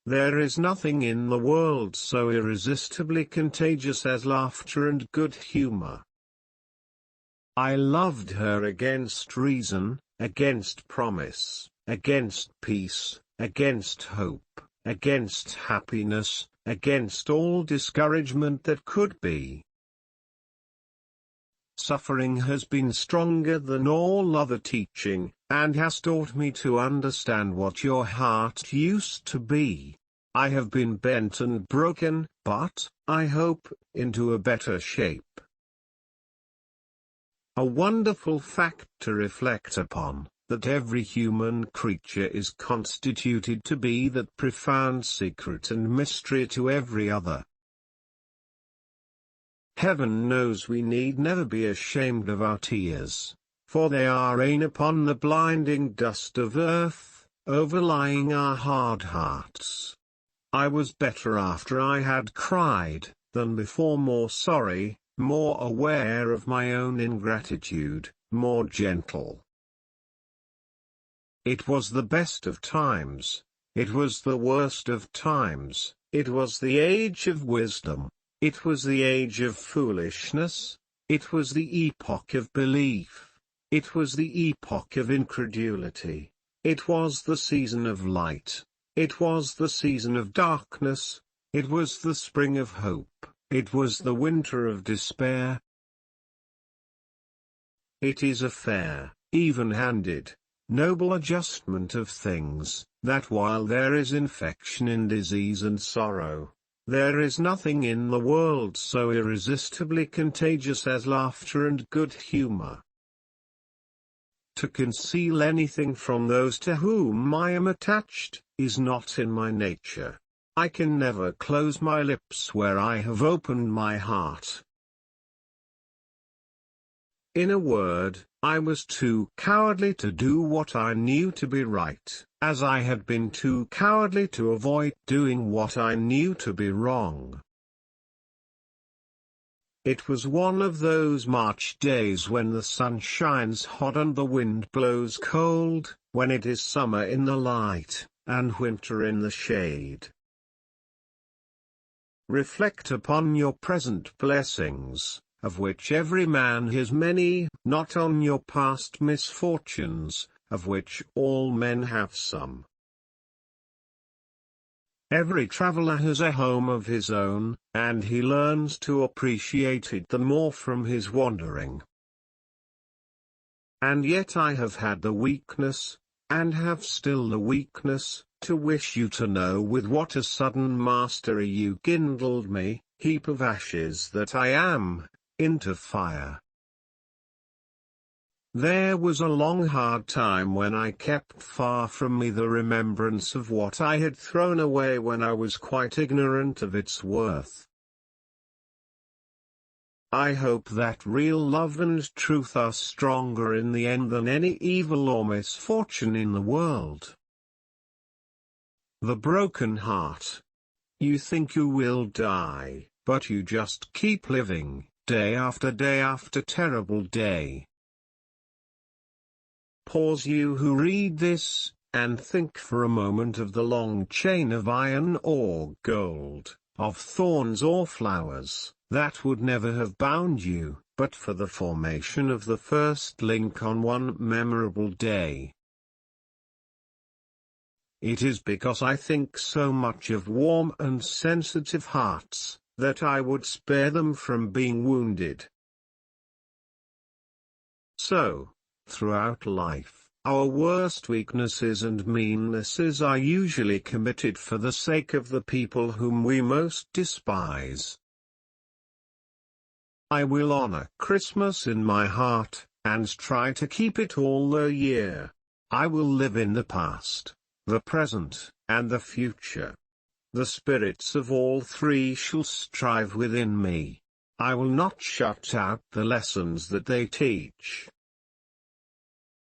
There is nothing in the world so irresistibly contagious as laughter and good humor. I loved her against reason, against promise, against peace, against hope, against happiness, against all discouragement that could be. Suffering has been stronger than all other teaching, and has taught me to understand what your heart used to be. I have been bent and broken, but, I hope, into a better shape. A wonderful fact to reflect upon, that every human creature is constituted to be that profound secret and mystery to every other. Heaven knows we need never be ashamed of our tears, for they are rain upon the blinding dust of earth, overlying our hard hearts. I was better after I had cried, than before, more sorry, more aware of my own ingratitude, more gentle. It was the best of times, it was the worst of times, it was the age of wisdom, it was the age of foolishness, it was the epoch of belief, it was the epoch of incredulity, it was the season of light, it was the season of darkness, it was the spring of hope, it was the winter of despair. It is a fair, even-handed, noble adjustment of things, that while there is infection in disease and sorrow, there is nothing in the world so irresistibly contagious as laughter and good humor. To conceal anything from those to whom I am attached, is not in my nature. I can never close my lips where I have opened my heart. In a word, I was too cowardly to do what I knew to be right, as I had been too cowardly to avoid doing what I knew to be wrong. It was one of those March days when the sun shines hot and the wind blows cold, when it is summer in the light, and winter in the shade. Reflect upon your present blessings, of which every man has many, not on your past misfortunes, of which all men have some. Every traveler has a home of his own, and he learns to appreciate it the more from his wandering. And yet I have had the weakness, and have still the weakness, to wish you to know with what a sudden mastery you kindled me, heap of ashes that I am, into fire. There was a long hard time when I kept far from me the remembrance of what I had thrown away when I was quite ignorant of its worth. I hope that real love and truth are stronger in the end than any evil or misfortune in the world. The broken heart. You think you will die, but you just keep living, day after terrible day. Pause, you who read this, and think for a moment of the long chain of iron or gold, of thorns or flowers, that would never have bound you, but for the formation of the first link on one memorable day. It is because I think so much of warm and sensitive hearts, that I would spare them from being wounded. So, throughout life, our worst weaknesses and meannesses are usually committed for the sake of the people whom we most despise. I will honor Christmas in my heart, and try to keep it all the year. I will live in the past, the present, and the future. The spirits of all three shall strive within me. I will not shut out the lessons that they teach.